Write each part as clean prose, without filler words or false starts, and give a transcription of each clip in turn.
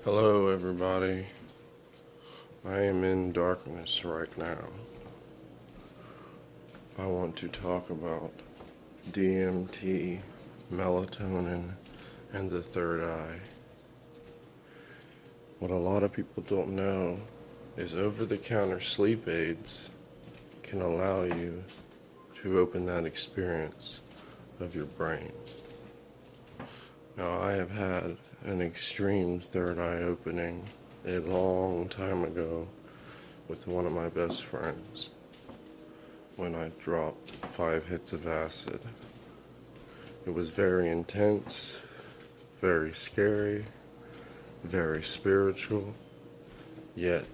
Hello everybody, I am in darkness right now. I want to talk about DMT, melatonin, and the third eye. What a lot of people don't know is over-the-counter sleep aids can allow you to open that experience of your brain. Now, I have had an extreme third eye opening a long time ago with one of my best friends when I dropped 5 hits of acid. It was very intense, very scary, very spiritual, yet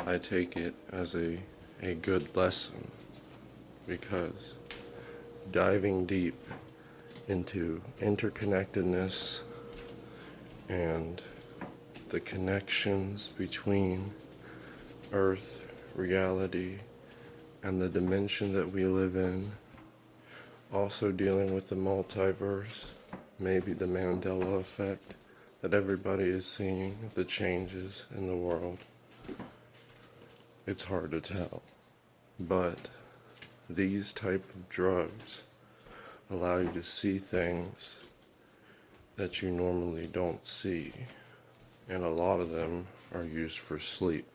I take it as a good lesson, because diving deep into interconnectedness and the connections between Earth, reality, and the dimension that we live in, also dealing with the multiverse, maybe the Mandela effect that everybody is seeing, the changes in the world. It's hard to tell, but these type of drugs allow you to see things that you normally don't see, and a lot of them are used for sleep.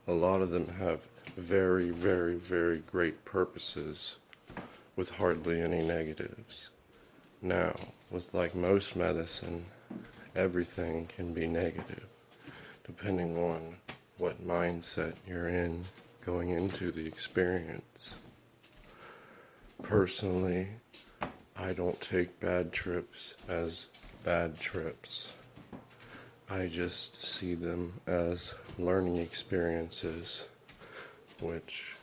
A lot of them have very, very, very great purposes with hardly any negatives. Now, with like most medicine, everything can be negative, depending on what mindset you're in going into the experience. Personally, I don't take bad trips as bad trips. I just see them as learning experiences, which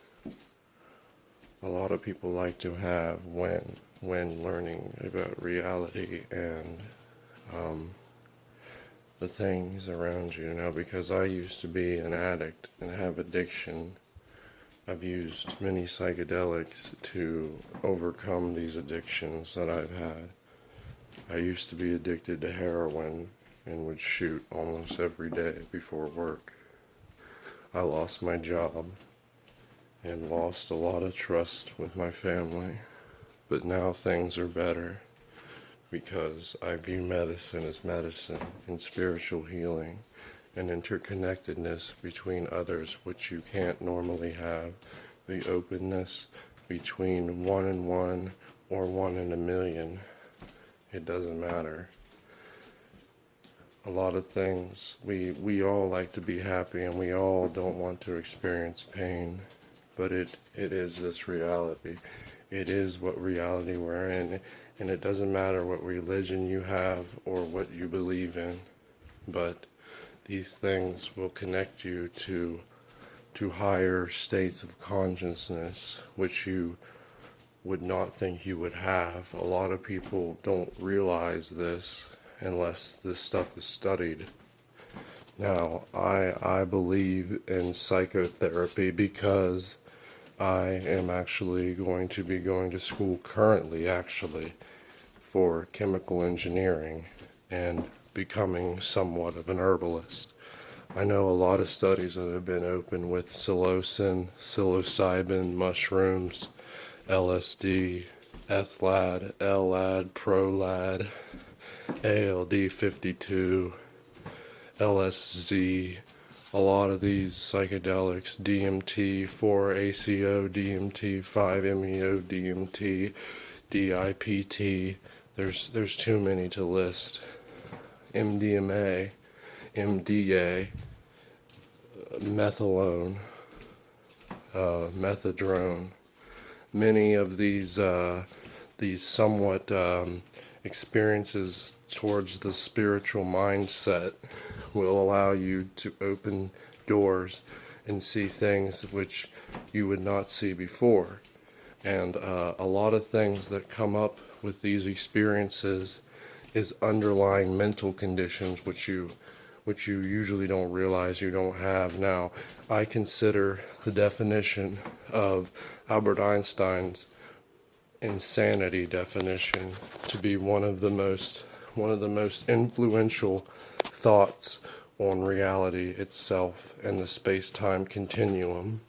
a lot of people like to have when learning about reality and the things around you. Now, because I used to be an addict and have addiction, I've used many psychedelics to overcome these addictions that I've had. I used to be addicted to heroin and would shoot almost every day before work. I lost my job and lost a lot of trust with my family, but now things are better because I view medicine as medicine and spiritual healing and interconnectedness between others, which you can't normally have. The openness between 1 and 1 or 1 in a million, it doesn't matter. A lot of things, we all like to be happy and we all don't want to experience pain, but it is this reality. It is what reality we're in, and it doesn't matter what religion you have or what you believe in, but these things will connect you to higher states of consciousness, which you would not think you would have. A lot of people don't realize this unless this stuff is studied. Now, I believe in psychotherapy because I am actually going to be going to school currently, for chemical engineering and becoming somewhat of an herbalist. I know a lot of studies that have been open with Psilocin, Psilocybin, mushrooms, LSD, Ethlad, LAD, ProLAD, ALD52, LSZ, a lot of these psychedelics, DMT, 4-ACO, DMT, 5-MeO, DMT, DIPT, there's too many to list. MDMA, MDA, methadone, methadone. Many of these somewhat experiences towards the spiritual mindset will allow you to open doors and see things which you would not see before. And a lot of things that come up with these experiences is underlying mental conditions which you usually don't realize you don't have. Now, I consider the definition of Albert Einstein's insanity definition to be one of the most influential thoughts on reality itself and the space-time continuum,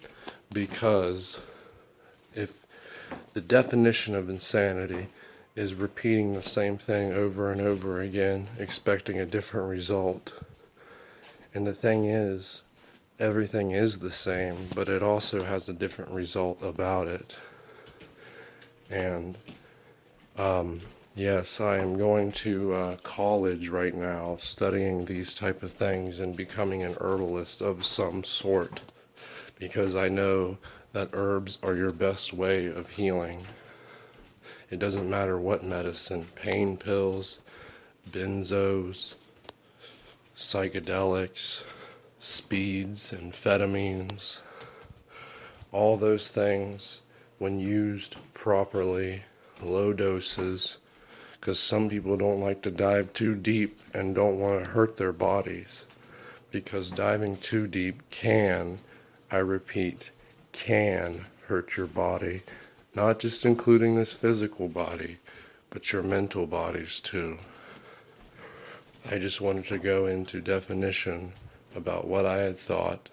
because if the definition of insanity is repeating the same thing over and over again, expecting a different result, and the thing is, everything is the same, but it also has a different result about it. And yes, I am going to college right now, studying these type of things and becoming an herbalist of some sort, because I know that herbs are your best way of healing. It doesn't matter what medicine, pain pills, benzos, psychedelics, speeds, amphetamines, all those things, when used properly, low doses, because some people don't like to dive too deep and don't want to hurt their bodies, because diving too deep can, I repeat, can hurt your body, not just including this physical body, but your mental bodies too. I just wanted to go into definition about what I had thought.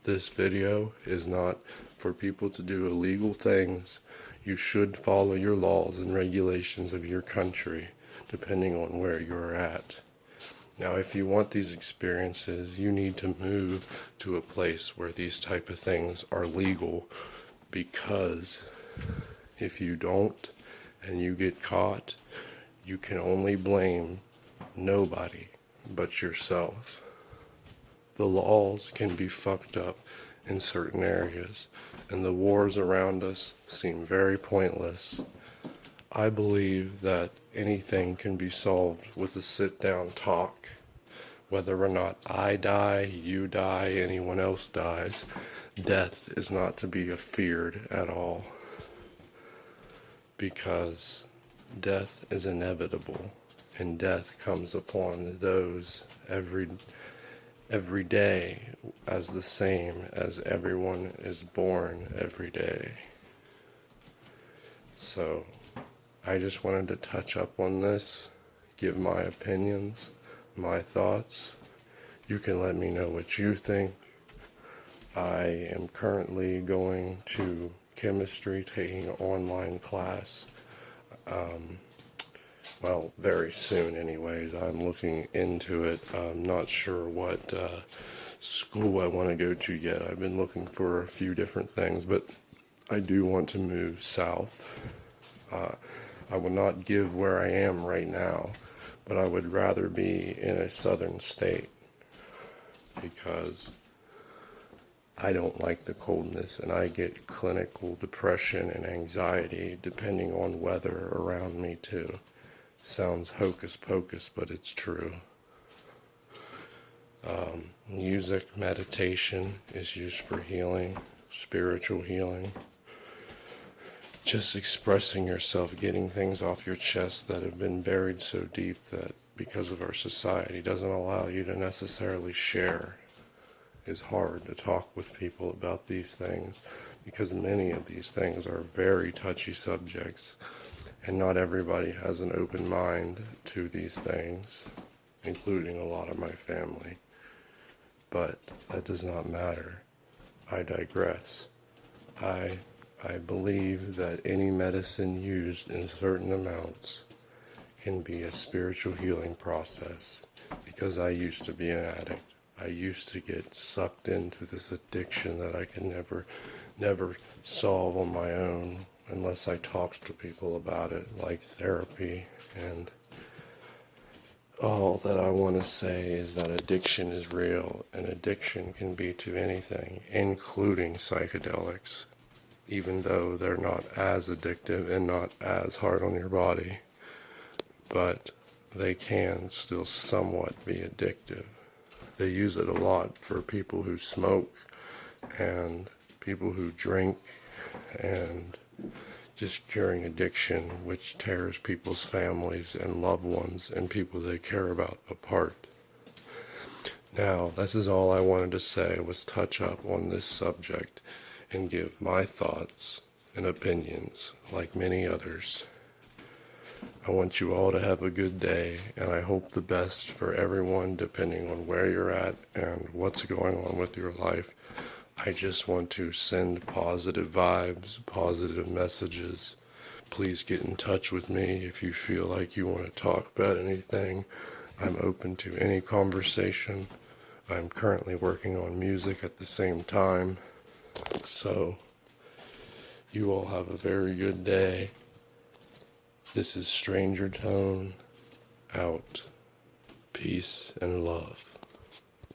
This video is not for people to do illegal things. You should follow your laws and regulations of your country, depending on where you're at. Now, if you want these experiences, you need to move to a place where these type of things are legal, because if you don't and you get caught, you can only blame nobody but yourself. The laws can be fucked up in certain areas, and the wars around us seem very pointless. I believe that anything can be solved with a sit-down talk. Whether or not I die, you die, anyone else dies, death is not to be feared at all, because death is inevitable, and death comes upon those every day as the same as everyone is born every day. So I just wanted to touch up on this, give my opinions, my thoughts. You can let me know what you think. I am currently going to chemistry, taking an online class. Well, very soon anyways. I'm looking into it. I'm not sure what school I want to go to yet. I've been looking for a few different things, but I do want to move south. I will not give where I am right now, but I would rather be in a southern state, because I don't like the coldness, and I get clinical depression and anxiety depending on weather around me too. Sounds hocus pocus, but it's true. Music, meditation is used for healing, spiritual healing. Just expressing yourself, getting things off your chest that have been buried so deep that because of our society doesn't allow you to necessarily share. It's hard to talk with people about these things, because many of these things are very touchy subjects, and not everybody has an open mind to these things, including a lot of my family. But that does not matter. I digress. I believe that any medicine used in certain amounts can be a spiritual healing process, because I used to be an addict. I used to get sucked into this addiction that I can never solve on my own unless I talked to people about it, like therapy. And all that I want to say is that addiction is real, and addiction can be to anything, including psychedelics, even though they're not as addictive and not as hard on your body, but they can still somewhat be addictive. They use it a lot for people who smoke and people who drink, and just curing addiction, which tears people's families and loved ones and people they care about apart. Now, this is all I wanted to say, was touch up on this subject and give my thoughts and opinions, like many others. I want you all to have a good day, and I hope the best for everyone depending on where you're at and what's going on with your life. I just want to send positive vibes, positive messages. Please get in touch with me if you feel like you want to talk about anything. I'm open to any conversation. I'm currently working on music at the same time. So, you all have a very good day. This is Stranger Tone, out. Peace and love.